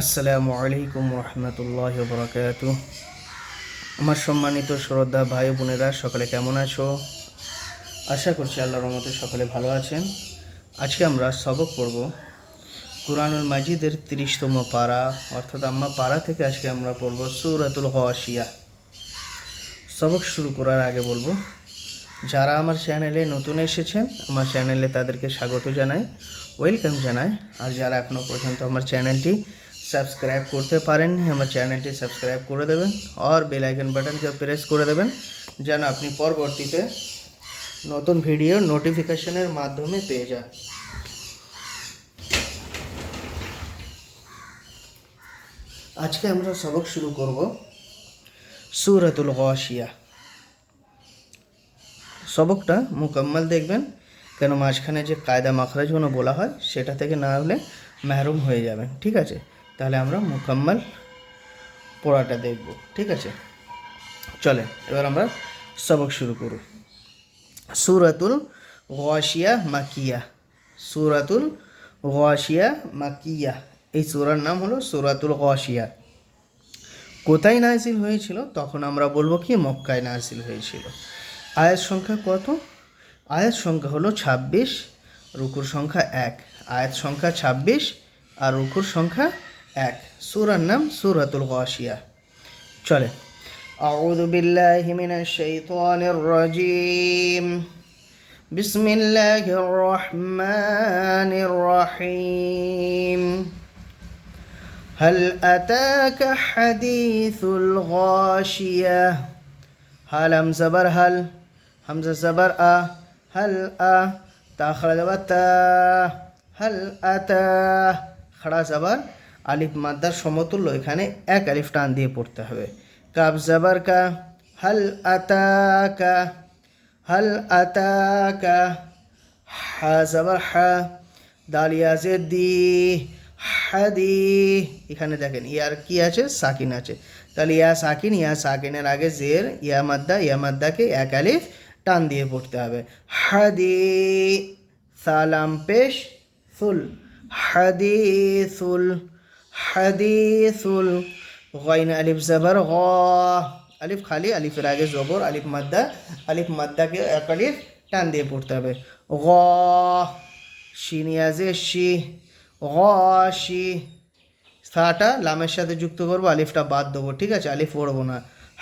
আসসালামু আলাইকুম রহমতুল্লাহ বরকাতুহ। আমার সম্মানিত শ্রদ্ধা ভাই বোনেরা, সকলে কেমন আছো? আশা করছি আল্লাহর রহমতে সকলে ভালো আছেন। আজকে আমরা সবক পড়ব কুরআনুল মাজিদের 30তম পারা, অর্থাৎ আম্মা পারা থেকে আজকে আমরা পড়ব সূরাতুল গাশিয়া। সবক শুরু করার আগে বলবো, যারা আমার চ্যানেলে নতুন এসেছেন আমার চ্যানেলে তাদেরকে স্বাগত জানাই, ওয়েলকাম জানাই। আর যারা এখনও পর্যন্ত আমার চ্যানেলটি সাবস্ক্রাইব করতে পারেননি আমার চ্যানেলটি সাবস্ক্রাইব করে দেবেন আর বেল আইকন বাটনকে প্রেস করে দেবেন, যেন আপনি পরবর্তীতে নতুন ভিডিও নোটিফিকেশনের মাধ্যমে পেয়ে যান। আজকে আমরা সবক শুরু করব সূরাতুল গাশিয়া। সবকটা মুকম্মল দেখবেন, কেন মাঝখানে যে কায়দা মাখরাজগুলো বলা হয় সেটা থেকে না হলে মাহরুম হয়ে যাবেন। ঠিক আছে, তাহলে আমরা মুকম্মল পড়াটা দেখব। ঠিক আছে, চলে এবার আমরা সবক শুরু করব। সূরাতুল গাশিয়া মাকিয়া। সূরাতুল গাশিয়া মাকিয়া, এই সূরার নাম হলো সূরাতুল গাশিয়া। কোথায় নাজিল হয়েছিল? তখন আমরা বলবো কি মক্কায় নাজিল হয়েছিল। আয়াত সংখ্যা কত? আয়াত সংখ্যা হলো 26, রুকুর সংখ্যা 1। আয়াত সংখ্যা 26 আর রুকুর সংখ্যা 1। সূরার নাম সূরাতুল গাশিয়া। চলে, আউযু বিল্লাহি মিনাশ শাইতানির রাজীম, বিসমিল্লাহির রহমানির রহিম। হাল আতাকা হাদিসুল গাশিয়া। হাল হামজা হাল, হামজা জবর আ, হাল আ, তা খড়া জবর তা, হাল আতা, খড়া জবর আলিফ মাদ্দার সমতুল্য, এখানে এক আলিফ টান দিয়ে পড়তে হবে। কাব জবর কা, হাল আতাকা, হাল আতাকা। হা জবর হা, দাল ইয়াজে দি, হাদি। এখানে দেখেন ইয়ার কি আছে? সাকিন আছে। তাহলে ইয়া সাকিন, ইয়া সাকিনের আগে জের, ইয়া মাদ্দা, ইয়া মাদ্দাকে এক আলিফ টান দিয়ে পড়তে হবে। হাদি, সালাম পেশ সুল, হাদিসুল, হাদিসুল। গাইন আলিফ জবর গ, আলিফ খালি, আলিফের আগে জবর, আলিফ মাদ্দা, আলিফ মাদ্দাকে এক আলিফ টান দিয়ে পড়তে হবে। গ, শিন ইয়াজে শি, গাশি। সাটা লামের সাথে যুক্ত করবো, আলিফটা বাদ দেবো। ঠিক আছে, আলিফ পড়বো না।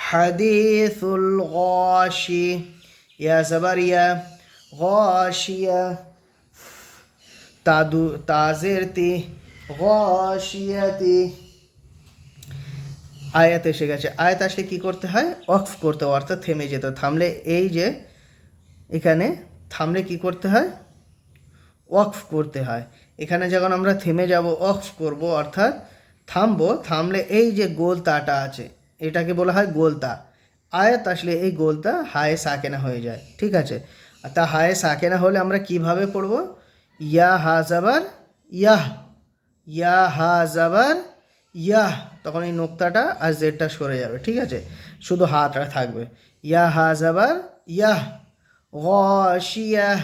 হাদিসুল গাশি, ইয়া জবর ইয়া, গাশিয়া। তাদু তাজের তি, গাশিয়াতি। আয়াত এসে গেছে। আয়াত আসলে কী করতে হয়? ওয়াকফ করতে হয়, অর্থাৎ থেমে যেত। থামলে এই যে এখানে থামলে কি করতে হয়? ওয়াকফ করতে হয়। এখানে যখন আমরা থেমে যাব, ওয়াকফ করব অর্থাৎ থামবো, থামলে এই যে গোলতাটা আছে এটাকে বলা হয় গোলতা। আয়াত আসলে এই গোলতা হায়ে সাকেনা হয়ে যায়। ঠিক আছে, তা হায়ে সাকেনা হলে আমরা কিভাবে পড়ব? ইয়া হা জাবার ইয়াহ, ইয়া হা জাবার ইয়াহ। তখন এই নোক্তাটা আর জেডটা সরে যাবে। ঠিক আছে, শুধু হাটা থাকবে। ইয়া হা জাবার ইয়াহ, গাশিয়াহ,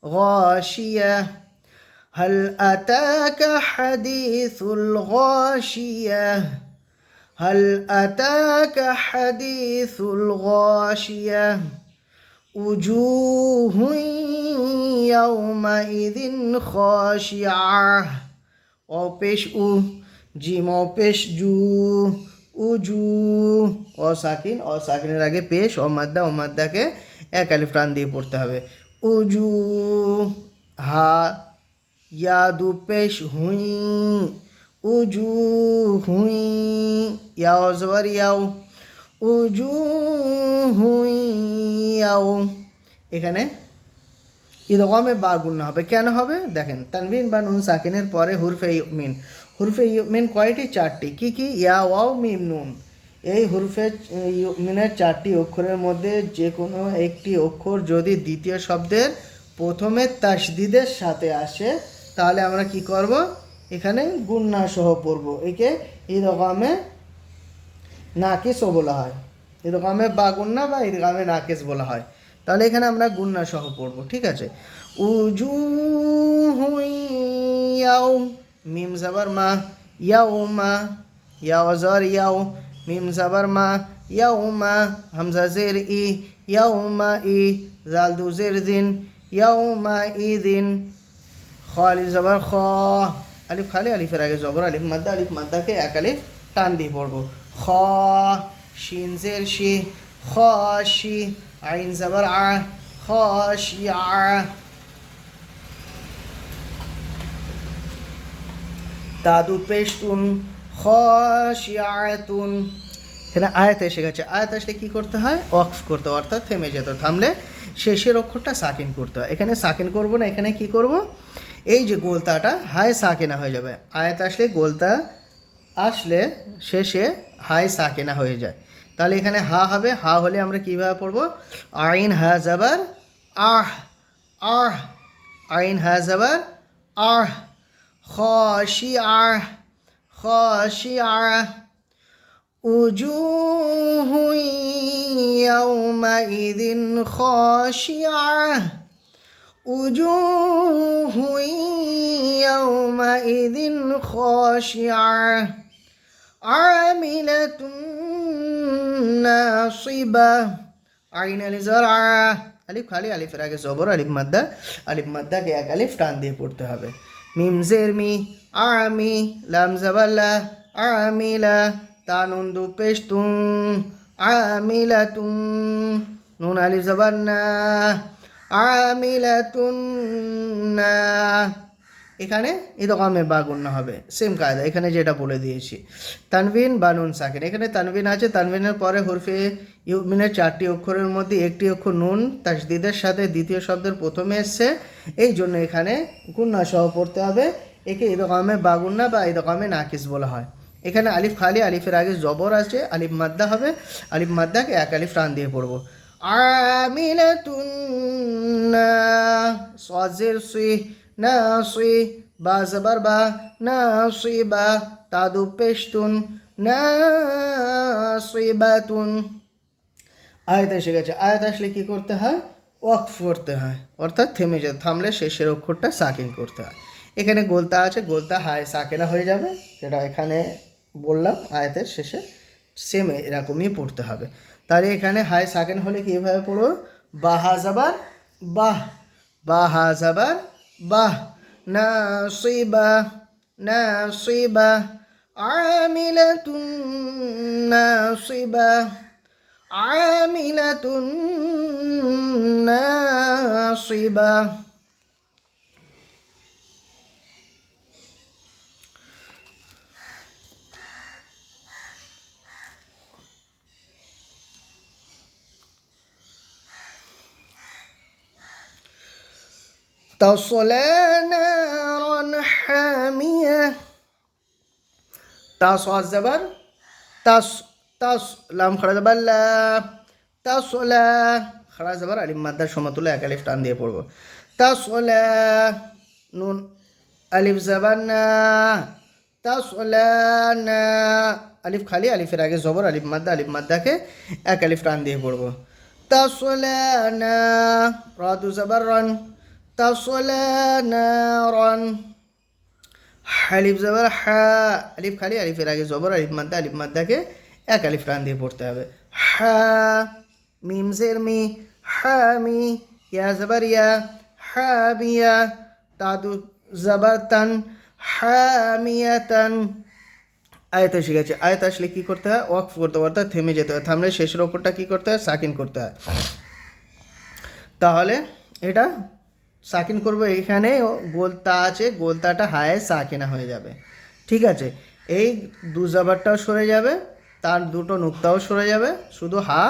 গাশিয়াহ। هل أتاك حديث الغاشية؟ هل أتاك حديث الغاشية؟ وجوه يومئذ خاشعة। أو بيش أو جيم أو بيش جو উজু। ও সাকিন, ও সাকিনের আগে পেশ ও মাদ্দা, ও মাদ্দাকে এক আলিফ টান দিয়ে পড়তে হবে। উজু। হা ইয়া দু পেশ হুই, উজু হুই। ইয়াও জবর ইয়াও, উজু হুই ইয়াও। এখানে ইদগামে বা গুণনা হবে। কেন হবে? দেখেন, তানবিন বা নুন সাকিনের পরে হুরফে ইউমিন। হুরফে ইউমিন কয়টি? 4টি। কি কি? ইয়া ওয়াও মিম নুন। এই হুরফে ইউমিনের 4টি অক্ষরের মধ্যে যে কোনো একটি অক্ষর যদি দ্বিতীয় শব্দের প্রথমে তাসদিদের সাথে আসে, তাহলে আমরা কি করব? এখানে গুণনা সহ পড়ব। একে ইদগামে নাকিসও বলা হয়, ইদগামে বা গুণনা বা ইদগামে নাকিস বলা হয়। তাহলে এখানে আমরা গুণনা সহ পড়ব। ঠিক আছে, উজুহু ইয়াও, মিম জাবার মা, ইয়াউমা, ইয়া ওয়াজার ইয়াও, মিম জাবার মা, ইয়াউমা, হামজা জের ই, ইয়াউমা ই, জাল দু জের দিন, ইয়াউমা ইদিন, খ আলিফ জবর খ, আলিফ খালি আলিফের আগে জবর আলিফ মাদ্দা, আলিফ মাদ্দাকে এক আলিফ টান দিয়ে পড়বো। খ, শিন জের শি, খ শি, আইন জবর আ, খ শি আ, তাদু পেশতুন, খ শি আয়াতুন। এখানে আয়াত এসে গেছে, আয়াত আসলে কী করতে হয়? ওয়াকফ করতে হয়, অর্থাৎ থেমে যেত, থামলে শেষের অক্ষরটা সাকিন করতে হয়। এখানে সাকিন করব না, এখানে কি করব? এই যে গোলতাটা হায় সাকিনা হয়ে যাবে। আয়াত আসলে গোলতা আসলে শেষে হায় সাকিনা হয়ে যায়, তাহলে এখানে হা হবে। হা হলে আমরা কীভাবে পড়ব? আইন হা জাবার আহ, আহ, আইন হা জাবার আহ, খাশিআহ, খাশিআহ, وجوه يومئذ خاشعة، وجوه يومئذ خاشعة، عاملة ناصبة। আইন আলি জরা, আলিফ খালি আলিফের আগে জবর আলিফ মাদ্দা, আলিফ মাদ্দাকে এক আলিফ টান দিয়ে পড়তে হবে। মিম জের মি, আমি, লাম জাবাল্লা, আমিলা, তা নুন দু পেশ তুম, আমিলাতুম, নুন আলিফ জবর না, আমিলাতুন না। এখানে ইদগামে বা গুন্না হবে, সেম কায়দা এখানে যেটা বলে দিয়েছি। তানবিন বা নুন সাকিন, এখানে তানবিন আছে, তানবিনের পরে হরফে ইউমিনের 4টি অক্ষরের মধ্যে একটি অক্ষর নুন তাসদিদের সাথে দ্বিতীয় শব্দের প্রথমে এসছে, এই জন্য এখানে গুন্না সহ পড়তে হবে। একে ইদগামে বা গুন্না বা ইদগামে নাকিস বলা হয়। এখানে আলিফ খালি আলিফের আগে জবর আছে, আলিফ মাদ্দা হবে, আলিফ মাদ্দাকে এক আলিফ টান দিয়ে পড়বো। আমিলাতুন না, সাজের সুই, নাসি, বা জবর বা, নাসিবা, তাদু পেশতুন, নাসিবাতুন। আয়াত এসে গেছে, আয়াত আসলে কি করতে হয়? ওয়াকফ করতে হয়, অর্থাৎ থেমে যেতে, থামলে শেষের অক্ষরটা সাকিন করতে হয়। এখানে গোলতা আছে, গোলতা হায় সাকিনা হয়ে যাবে, যেটা এখানে বললাম আয়াতের শেষে সেম এরকমই পড়তে হবে। তাহলে এখানে হায় সাকিন হলে কীভাবে পড়ো? বাহা জাবার বাহ, বাহা জাবার বাহ, নাসিবা, নাসিবা, আমিলাতুন নাসিবা, আমিলাতুন নাসিবা। تصلى نارا حامية، তাস জাবার তাস, তাস, লাম খাড়া জাবার লা, তাসলা, খাড়া জাবার আলিফ মাদ্দার সমতুল্য এক আলিফ টান দিয়ে পড়বো। তাসলা, নুন আলিফ জাবার না, তাসলা না, আলিফ খালি আলিফের আগে জবর আলিফ মাদ্দা, আলিফ মাদ্দাকে এক আলিফ টান দিয়ে পড়বো। তাসলা না, রা দু জাবার রন, তাসলা নারন, আলিফ জবর হা, আলিফ খালি আলিফের আগে জবর আলিফ মাদ্দা, আলিফ মাদ্দাকে এক আলিফ টান দিয়ে পড়তে হবে। হা, মিম জের মি, হামি, ইয়া জবর ইয়া, হামিয়া, তাদু জবর তান, হামিয়াতান। আয়াত এসে গেছে, আয়াত আসলে কী করতে হয়? ওয়াকফ করতে হয়, অর্থাৎ থেমে যেতে হয়, থামলে শেষের অক্ষরটা কী করতে হয়? সাকিন করতে হয়। তাহলে এটা সাকিন করবো, এখানে গোলতা আছে, গোলতাটা হায় সাকিনা হয়ে যাবে, ঠিক আছে। এই দু জাবারটাও সরে যাবে, তার দুটো নুক্তাও সরে যাবে, শুধু হা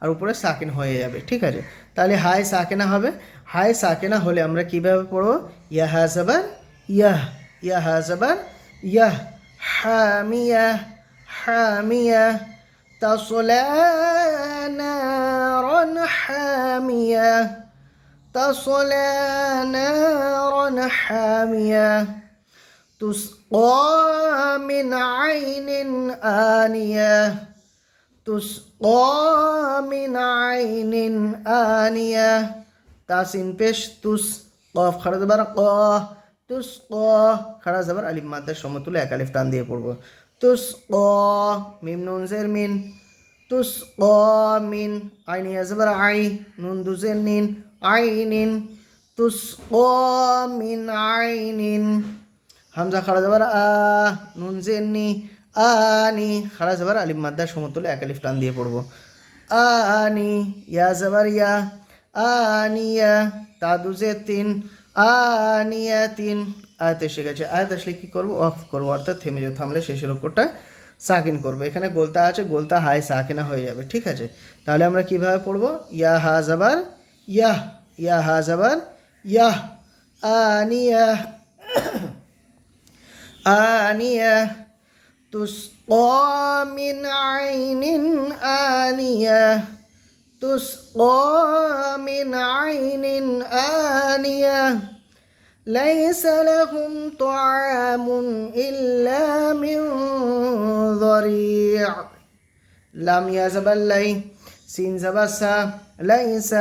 আর উপরে সাকিন হয়ে যাবে, ঠিক আছে। তাহলে হায় সাকিনা হবে। হায় সাকিনা হলে আমরা কীভাবে পড়বো? ইয়া হা জাবার ইয়াহ, ইয়া হা জাবার ইয়াহ, হামিয়া, হামিয়া, তাসলা নারান হামিয়া, تصلى نارا حامية، تسقى من عين آنية، تسقى من عين آنية، تاسين بيش تس، قاف خرج برقا، তুস্কা খাড়া যাবার আলিফ মাদ্দার সমতুল্য এক আলিফ টান দিয়ে পড়বো তুস্কা মিম নুন জের মিন তুস্কা মিন আইন ইয়া যাবার আই নুন দু জের নিন আইনিন তুস্কা মিন আইনিন হামজা খাড়া যাবার আ নুন জের নি আনি খাড়া যাবার আলিফ মাদ্দার সমতুল্য এক আলিফ টান দিয়ে পড়বো আনি ইয়া যাবার ইয়া আনিয়া তা দু জের তিন আনিয়াতিন আয়াত এসে গেছে আয়াত আসলে কী করবো অফ করবো অর্থাৎ থেমে যাবে থামলে শেষের অক্ষরটা সাকিন করবো এখানে গোলতা আছে গোলতা হাই সাকিনা হয়ে যাবে ঠিক আছে তাহলে আমরা কিভাবে পড়বো ইয়া হা জাবার ইয়াহ ইয়া হা জাবার ইয়াহ আনিয়া আনিয়া তুসকা মিন আইনিন আনিয়া تسقى من عين آنية ليس لهم طعام إلا من ضريع لم يزبلي سين زبسا ليس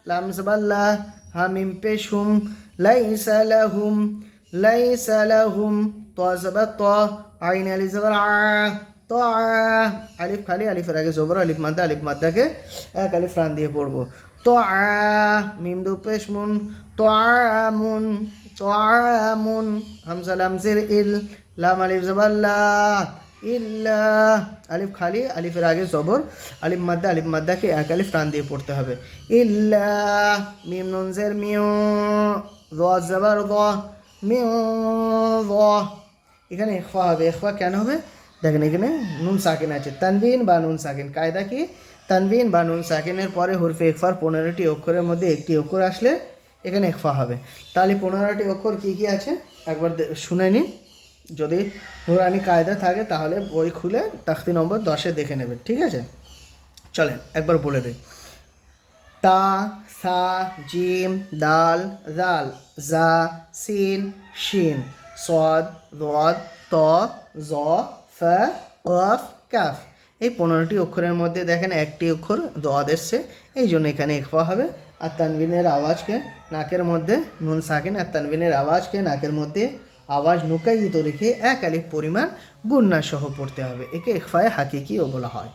لم زبلا همين بشهم ليس لهم طازبط عين لزبرع আলিফ খালি আলিফের আগে জবর আলিফ মাদ্দাকে এক আলিফ টান দিয়ে পড়বো মিম দু পেশ মুন তোয়ামুন হামজা লাম জের ইল লাম আলিফ জবর লা ইল্লা আলিফ খালি আলিফের আগে জবর আলিফ মাদ্দাকে এক আলিফ টান দিয়ে পড়তে হবে ইল্লা মিম নুন জের মিউ য জবর য মিউ য এখানে ইখফা হবে ইখফা কেন হবে দেখেন এখানে নুন সাকিন আছে তানবিন বা নুন সাকিন কায়দা কি তানবিন বা নুন সাকিনের পরে হরফে ইকফার 15টি অক্ষরের মধ্যে একটি অক্ষর আসলে এখানে ইকফা হবে তাহলে 15টি অক্ষর কী কী আছে একবার শুনে নিন যদি নুরানি কায়দা থাকে তাহলে বই খুলে তাখতি নম্বর 10-এ দেখে নেবেন ঠিক আছে চলেন একবার বলে দিই তা সা জিম দাল জাল জা সিন শিন সদ রদ ত জ ফা কফ কাফ এই 15টি অক্ষরের মধ্যে দেখেন একটি অক্ষর দোয়াদ এসছে এই জন্য এখানে ইকফা হবে আর তানবিনের আওয়াজকে নাকের মধ্যে নুন সাকিন আর তানবিনের আওয়াজকে নাকের মধ্যে আওয়াজ নুকায়িত রেখে এক আলিফ পরিমাণ গুন্না সহ পড়তে হবে একে ইকফায়ে হাকিকিও বলা হয়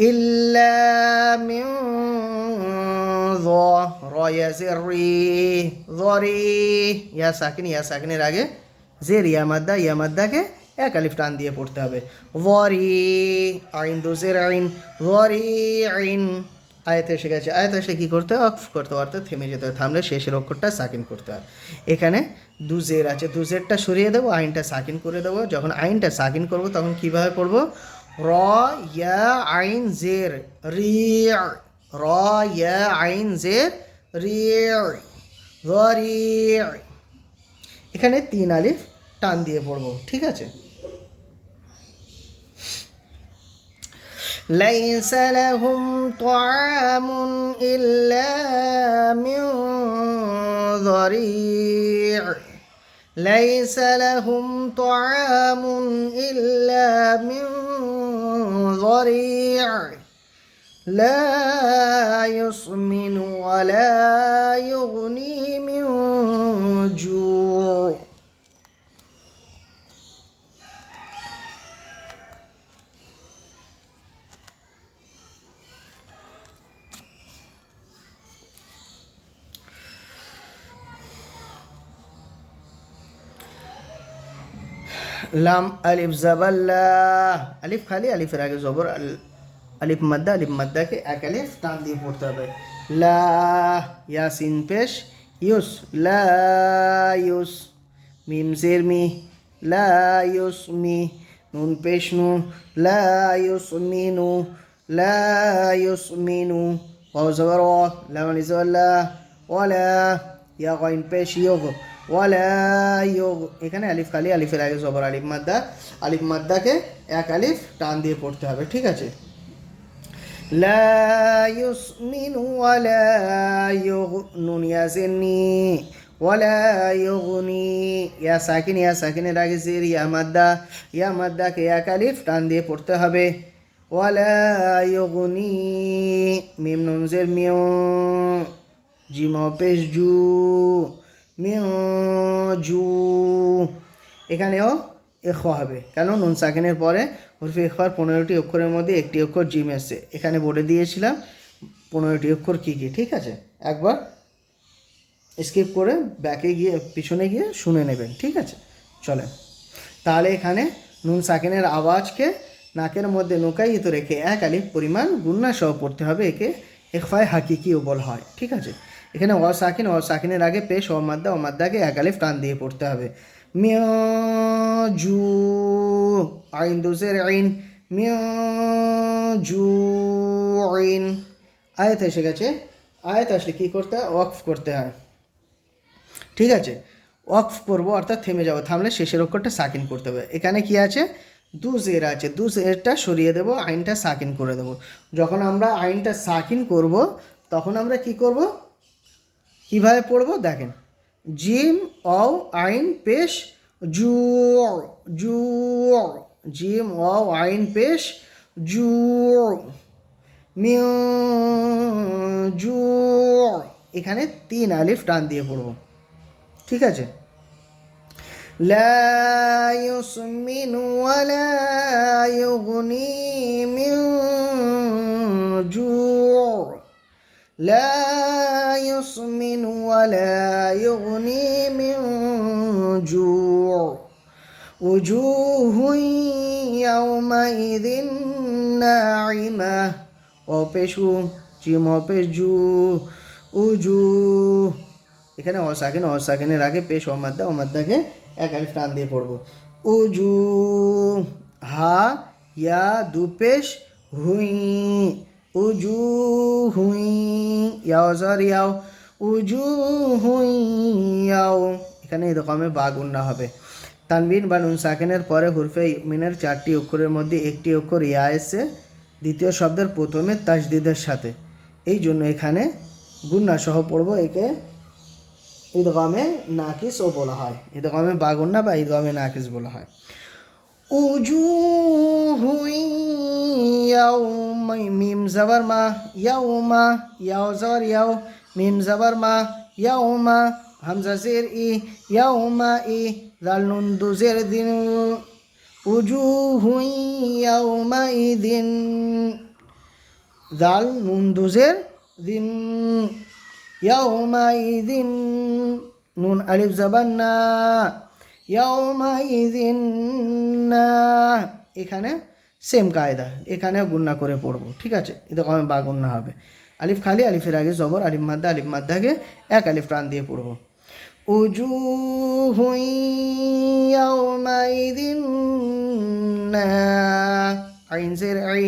ইল্লা মিন য রা জের রি ইয়া সাকিনের আগে জের ইয়া মাদ্দাকে এক আলিফ টান দিয়ে পড়তে হবে ওয়ারি আইন দু জের আইন ওয়ারি আইন আয়াতে এসে গেছে আয়াতে এসে কী করতে হয় অফ করতে হয় অর্থাৎ থেমে যেতে হয় থামলে শেষের অক্ষরটা সাকিন করতে হয় এখানে দু জের আছে দু জেরটা সরিয়ে দেবো আইনটা সাকিন করে দেবো যখন আইনটা সাকিন করব তখন কীভাবে পড়বো র ইয়া আইন জের রি র ইয়া আইন জের রি রি এখানে 3 আলিফ টান দিয়ে পড়বো ঠিক আছে ليس لهم طعام إلا من ضريع ليس لهم طعام إلا من ضريع لا يسمن ولا يغني من جوع লাম আলিফ জাবাল্লা আলিফ খালি আলিফের আগে জবর আলিফ মাদ্দাকে এক আলিফ টান দিয়ে পড়তে হবে লা ইয়াসিন পেশ ইউস লা ইউস মিম জের মি লা ইউস মি নুন পেশ নু লা ইউস মিনু লা ইউস মিনু ওয়াও জবর ওয়া লাম আলিফ জাবাল্লা ওয়ালা ইয়া গাইন পেশ ইউগ ওয়ালা ইউগ এখানে আলিফ খালি আলিফের আগে জবর আলিফ মাদ্দাকে এক আলিফ টান দিয়ে পড়তে হবে ঠিক আছে লা ইউসমিনু ওয়ালা ইউগনুন ইয়াজিনি ওয়ালা ইউগনি ইয়া সাকিনের আগে জের ইয়া মাদ্দাকে এক আলিফ টান দিয়ে পড়তে হবে ওয়ালা ইউগনি মিম নুন জের মিউ জিম পেশ জু মিউ জু, এখানেও ইখফা হবে, কেন নুন সাকিনের পরে হরফে ইখফার 15টি অক্ষরের মধ্যে একটি অক্ষর জিম এসছে। এখানে বলে দিয়েছিলাম 15টি অক্ষর কী কী, ঠিক আছে? একবার স্কিপ করে ব্যাকে গিয়ে পিছনে গিয়ে শুনে নেবেন, ঠিক আছে? চলেন তাহলে এখানে নুন সাকিনের আওয়াজকে নাকের মধ্যে নোকায়িত রেখে এক আলিফ পরিমাণ গুন্না সহ পড়তে হবে, একে ইখফায়ে হাকিকিও বলা হয়, ঠিক আছে? এখানে অ সাকিনের আগে পেশ অমাদ্দাকে এক আলিফ টান দিয়ে পড়তে হবে। মিউ জু, আইন দুজের আইন, মিউ জু আইন। আয়াত এসে গেছে, আয়াত আসলে কী করতে হয়? ওয়াকফ করতে হয়, ঠিক আছে? ওয়াকফ করবো অর্থাৎ থেমে যাবো, থামলে শেষের অক্ষরটা সাকিন করতে হবে। এখানে কি আছে? দু জের আছে, দু জেরটা সরিয়ে দেবো, আইনটা সাকিন করে দেবো। যখন আমরা আইনটা সাকিন করব তখন আমরা কি করব, কিভাবে পড়বো দেখেন। জিম অও আইন পেশ জু, জু, জিম অও আইন পেশ জু, মিউ জু, এখানে 3 আলিফ টান দিয়ে পড়বো, ঠিক আছে? লা ইউসমিনু ওয়া লা ইউগনি মিন জু, লা ইউসমিনু ওয়া লা ইউগনি মিন জু, উজুহুন ইয়াওমাইযিন নাঈমাহ, ও পেশু জিম ও পেশ জু, উজু, এখানে অসাকিনের আগে পেশ অমাদ্দাকে এক আলিফ টান দিয়ে পড়বো। উজু, হা ইয়া দু পেশ হুই, উজু হুই, ইয়াও জর ইয়াও, উজু হুই ইয়াও, এখানে এরকমে বা গুন্না হবে। তানবিন বা নুন সাকিনের পরে হুরফে মিনের 4টি অক্ষরের মধ্যে একটি অক্ষর ইয়া এসে দ্বিতীয় শব্দের প্রথমে তাজদিদের সাথে, এই জন্য এখানে গুন্না সহ পড়বো, একে ইদগামে নাকিসও বলা হয়, ইদগামে বাগুন্না বা ইদগামে নাকিস বলা হয়। উজুহু ইয়াউমা, মিম জবর মা, ইয়াউমা, ইয়াও জবর ইয়াও, মিম জবর মা, ইয়াউমা, হামজা জের ই, ইয়াউমা ই, দাল নুন দু জের দিন, উজুহু ইয়াউমা ইদিন, দাল নুন দু জের দিন, ইয়াউমাইযিন, নুন আলিফ জবর না, ইয়াউমাইযিন না, এখানে সেম কায়দা, এখানেও গুন্না করে পড়বো, ঠিক আছে? এটা কমে বা গুন্না হবে। আলিফ খালি, আলিফের আগে জবর, আলিফ মাদ্দাকে এক আলিফ টান দিয়ে পড়বো। উজুহু ইয়াউমাইযিন না, আইন জের আই,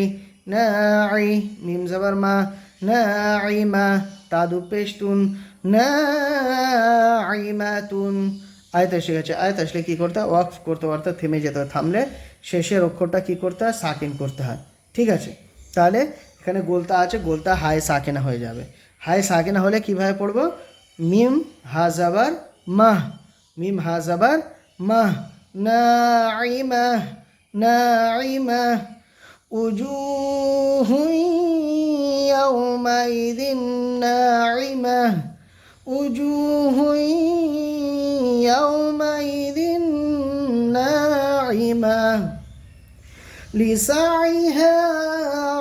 নাঈ, মিম জবর মা, নাঈমা, তাদু পেশতুন, নাঈমাতুন। আয়াত এসে গেছে, আয়াত আসলে কী করতে হয়? ওয়াকফ করতে হয়, অর্থাৎ থেমে যেতে হয়, থামলে শেষের অক্ষরটা কী করতে হয়? সাকিন করতে হয়, ঠিক আছে? তাহলে এখানে গোলতা আছে, গোলতা হাই সাকিনা হয়ে যাবে। হাই সাকিনা হলে কীভাবে পড়বো? মিম হা জাবার মাহ, মিম হা জাবার মাহ, নাঈমাহ, নাঈমাহ, উজুহু ইয়াউমাইযিন নাঈমাহ, উজুহু ইয়াউমাইযিন নাঈমাহ, লিসাইহা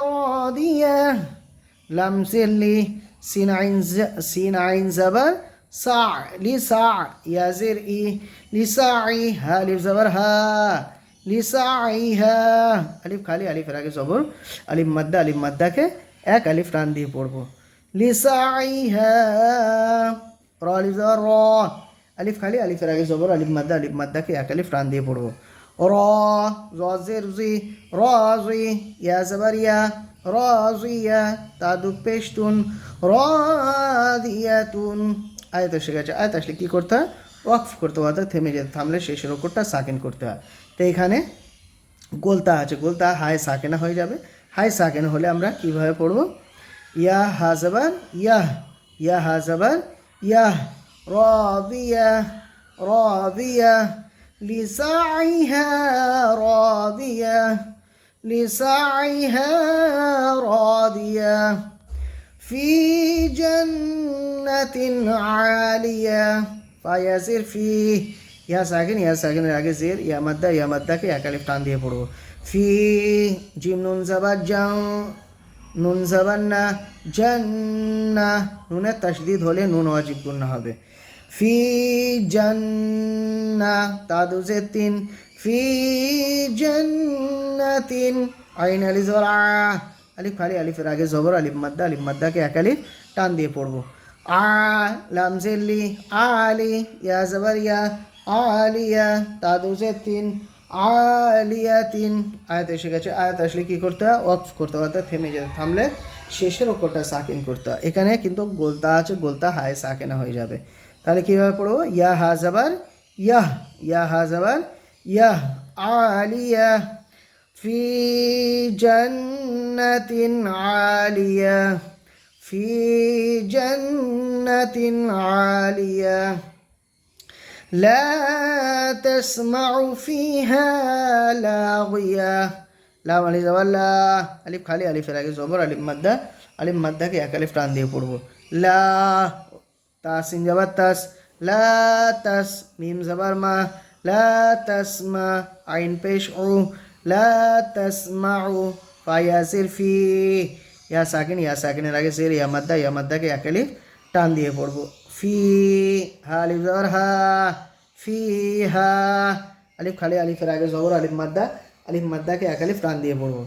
রাদিয়াহ, লাম সিরলি, সিন আইন জাবার সা, লিসা, ইয়া জের ই, লিসাই, হা লিফ জাবার হা, লিসাইহা, আলিফ খালি, আলিফের আগে জবর, আলিফ মাদ্দাকে এক আলিফ টান দিয়ে পড়বো। লিসাইহা, র আলিফ জবর র, আলিফ খালি, আলিফের আগে জবর, আলিফ মাদ্দাকে এক আলিফ টান দিয়ে পড়বো। র, র জের জি, রাজি, ইয়া জবর ইয়া, রাজিয়া, তাদু পেশতুন, রাদিয়াতুন। আয়াত এসে গেছে, আয়াত আসলে কী করতে হয়? ওয়াকফ করতে হয়, থেমে যেতে, থামলে শেষের অক্ষরটা সাকিন করতে হয়। তো এখানে গোলতা আছে, গোলতা হাই সাকেনা হয়ে যাবে। হাই সাকেনা হলে আমরা কীভাবে পড়বো? ইয়া হা জাবার ইয়াহ, ইয়া হা জাবার ইয়াহ, রাদিয়া, রাদিয়া, লিসাইহা রাদিয়া, লিসাইহা রাদিয়া, ফি জান্নাতিন আলিয়া, ফায়াজির ফি, ইয়া সাকিনের আগে জের, ইয়া মাদ্দাকে এক আলিফ টান দিয়ে পড়বো। ফি, জিম নুন জাবার জাং, নুন জাবার না, জান্না, নুনের তাসদিদ হলে নুন ওয়াজিব গুন্না হবে। ফি জান্না, তাদুজে তিন, ফি জান্নাতিন, আইন আলি জবর আ, আলিফ খালি, আলিফের আগে জবর, আলিফ মাদ্দাকে এক আলিফ টান দিয়ে পড়বো। আ, লাম জেরলি, আলি, ইয়া জবর ইয়া, আলিয়া, তাদুজে তিন, আলিয়াতিন। আয়াত এসে গেছে, আয়াত আসলে কী করতে হয়? ওয়াকফ করতে হয়, অর্থাৎ থেমে যেতে, থামলে শেষের ওপরটা সাকিন করতে হয়। এখানে কিন্তু গোলতা আছে, গোলতা হায় সাকিনা হয়ে যাবে। তাহলে কীভাবে পড়বো? ইয়া হা জাবার ইয়াহ, ইয়া হা জাবার ইয়াহ, আলিয়া, ফি জান্নাতিন আলিয়া, ফি জান্নাতিন আলিয়া, لا تسمع فيها لاغية, লাম আলিফ জবর লা, আলিফ খালি, আলিফের আগে জবর, আলিফ মাদ্দাকে এক আলিফ টান দিয়ে পড়বো। লা, তাসিন জবর তাস, লা তাস, মিম জবর মা, লা তাসমা, আইন পেশ উ, লা তাসমাউ, ফায়াজির ফি, ইয়া সাকিনের আগে জের, ইয়া মাদ্দাকে এক আলিফ টান দিয়ে পড়বো। ফি, হা আলিফ জবর হা, ফি হা, আলিফ খালি, আলিফের আগে জবর, আলিফ মাদ্দাকে এক আলিফ টান দিয়ে পড়বো।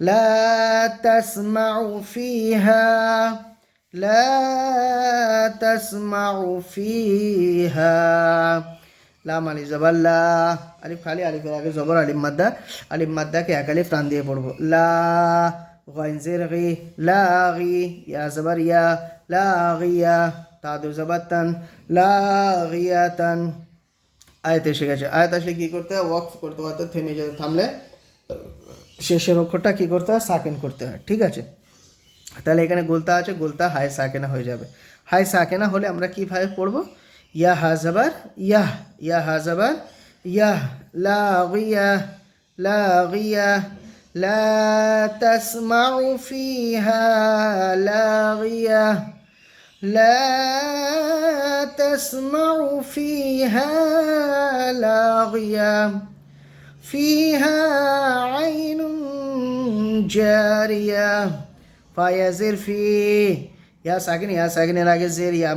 লা তাসমাউ ফিহা, লা তাসমাউ ফিহা, লাম আলিফ জবর লা, আলিফ খালি, আলিফের আগে জবর, আলিফ মাদ্দাকে এক আলিফ টান দিয়ে পড়বো। লা, গাইন জের গি, লাগি, ইয়া জবর ইয়া, লাগিয়া, তাদু জবর তান, লাগিয়াতান। আয়াত এসে গেছে, আয়াত আসলে কী করতে হয়? ওয়াকফ করতে হয়, থেমে যেতে, থামলে শেষের অক্ষরটা কী করতে হয়? সাকেন করতে হয়, ঠিক আছে? তাহলে এখানে গোলতা আছে, গোলতা হাই সাকেনা হয়ে যাবে। হাই সাকেনা হলে আমরা কীভাবে পড়বো? ইয়া হাজাবার ইয়াহ, ইয়া হাজাবার ইয়াহ, লাগিয়া, লাগিয়া, লা তাসমাউ ফিহা লাগিয়া, لا تسمع فيها لاغية فيها عين جارية ফায়াজির ফি, ইয়া সাকিনের আগে জের, ইয়া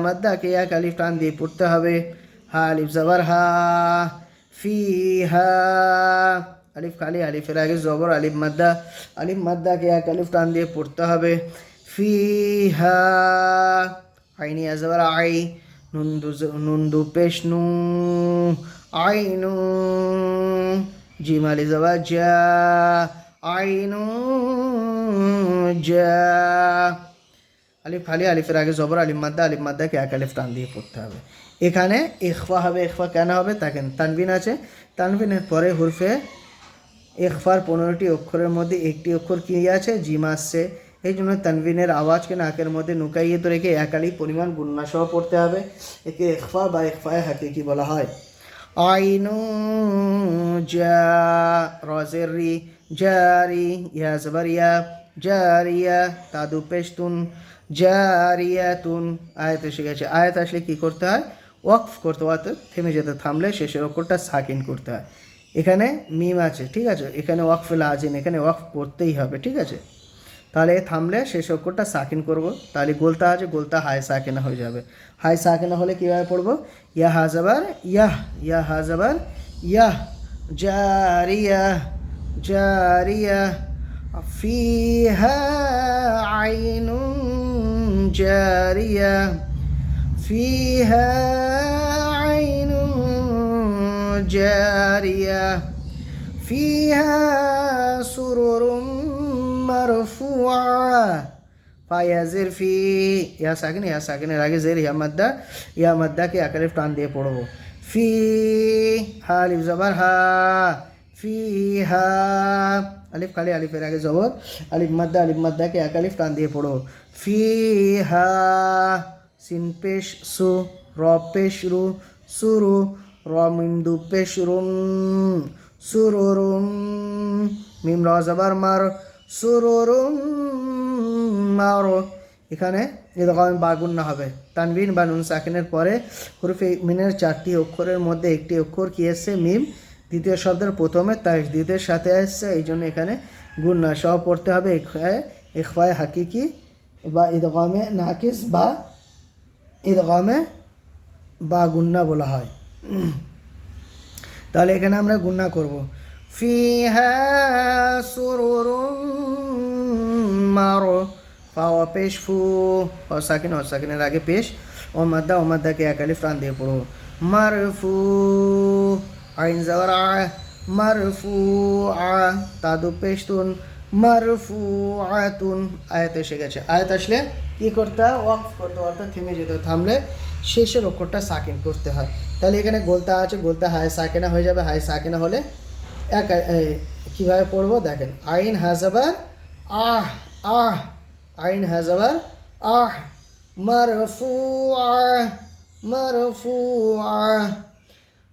মাদ্দাকে এক আলিফ টান দিয়ে পড়তে হবে। হা আলিফ জবর হা, ফি হা, আলিফ খালি, আলিফের আগে জবর, আলিফ মাদ্দাকে এক আলিফ টান দিয়ে পড়তে হবে। ফিহা, আইনি আজবার আই, নুন্দু পেশ নু, আইনু, জিম আলি জবার জা, আইনু জা, আলিফ খালি, আলিফের আগে জবর, আলিফ মাদ্দাকে এক আলিফ টান দিয়ে পড়তে হবে। এখানে ইখফা হবে, ইখফা কেন হবে? দেখেন তানবিন আছে, তানবিনের পরে হুরফে ইখফার 15টি অক্ষরের মধ্যে একটি অক্ষর কি আছে? জিম আসছে, এই জন্য তানবিনের আওয়াজকে নাকের মধ্যে নুকাইয়ে তো রেখে এক আলিফ পরিমাণ গুন্না সহ পড়তে হবে। একে ইখফা বা ইখফায়ে হাকিকি বলা হয়। আইনু জা, রজের রি, জারি, ইয়া জবর ইয়া, জারিয়া, তাদু পেশতুন, জারিয়াতুন। আয়াত এসে গেছে, আয়াত আসলে কী করতে হয়? ওয়াকফ করতে হয়, থেমে যেতে, থামলে শেষের অক্ষরটা সাকিন করতে হয়। এখানে মিম আছে, ঠিক আছে? এখানে ওয়াকফ লাজিম, এখানে ওয়াকফ করতেই হবে, ঠিক আছে? তাহলে থামলে শেষ অক্ষরটা সাকিন করব, তাহলে গোলতা আছে, গোলতা হাই সাকিনা হয়ে যাবে। হাই সাকিনা হলে কীভাবে পড়বো? ইয়া হাজাবার ইয়াহ, ইয়া হাজাবার ইয়াহ, জারিয়া, জারিয়া, ফিহা আইনুন জারিয়া, ফিহা আইনুন জারিয়া, ফিহা সুরুরুম মারফুআ, ফায়াজির ফি, ইয়া সাকিনের আগে জের, ইয়া মাদ্দাকে এক আলিফ টান দিয়ে পড়বো। ফি, হা আলিফ জবর হা, ফি হা, আলিফ খালি, আলিফের আগে জবর, আলিফ মাদ্দাকে এক আলিফ টান দিয়ে পড়বো। ফি হা, সিন পেশ সু, র পেশ রু, সুরু, র মিমদু পেশ রুম, সুরুরুম, মিম র জবর মার, সুরুরুম মার, এখানে ইদগামে বা গুন্না হবে। তানবিন বা নুন সাকিনের পরে হুরুফে মিনের 4টি অক্ষরের মধ্যে একটি অক্ষর কি এসছে মিম, দ্বিতীয় শব্দের প্রথমে তাই দ্বিতীয়ের সাথে আসছে, এই জন্য এখানে গুন্না সহ পড়তে হবে ইখফায়ে হাকিকি বা ইদগামে নাকিস বা ইদগামে বা গুন্না বলা হয়। তাহলে এখানে আমরা গুন্না করব। ফিহা সুরুরুম ফাওয়া পেশ ফু সাকিনের আগে পেশ ও মাদ্দাকে এক আলিফ টান দিয়ে পড়ো। মারফু আইন যাওয়ার মারফু তাদু পেশ তুন মারফু আতুন। আয়াত এসে গেছে, আয়াত আসলে কী করতে হয়? ওয়াকফ করতে হয়, অর্থাৎ থেমে যেতে হয়। থামলে শেষের অক্ষরটা সাকিন করতে হয়। তাহলে এখানে গোলতা আছে, গোলতা হায় সাকিনা হয়ে যাবে। হায় সাকিনা হলে এক কীভাবে পড়বো দেখেন। আইন হাজাবার আহ আহ, আইন হাজাবার আহ, মারফুআ মারফুআ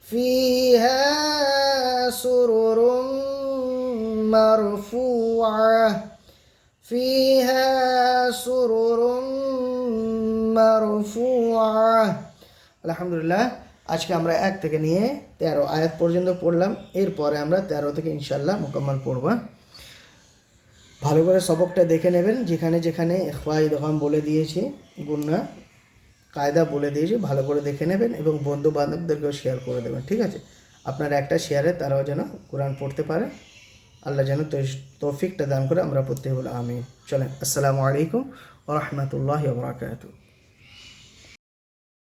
ফিহা সুরুরুম মারফুআ ফিহা সুরুরুম মারফুআ। আলহামদুলিল্লাহ, আজকে আমরা 1 থেকে নিয়ে 13 আয়াত পর্যন্ত পড়লাম। এরপরে আমরা 13 থেকে ইনশাল্লাহ মোকাম্মল পড়ব। ভালো করে সবকটা দেখে নেবেন, যেখানে যেখানে ইখফা ইদগাম বলে দিয়েছি, গুন্না কায়দা বলে দিয়েছি, ভালো করে দেখে নেবেন এবং বন্ধু বান্ধবদেরকেও শেয়ার করে দেবেন। ঠিক আছে? আপনার একটা শেয়ারে তারাও যেন কোরআন পড়তে পারে। আল্লাহ যেন তৌফিকটা দান করে। আমরা প্রত্যেকে বলে আমিন। চলেন, আসসালামু আলাইকুম ওয়া রাহমাতুল্লাহি ওয়া বারাকাতুহু।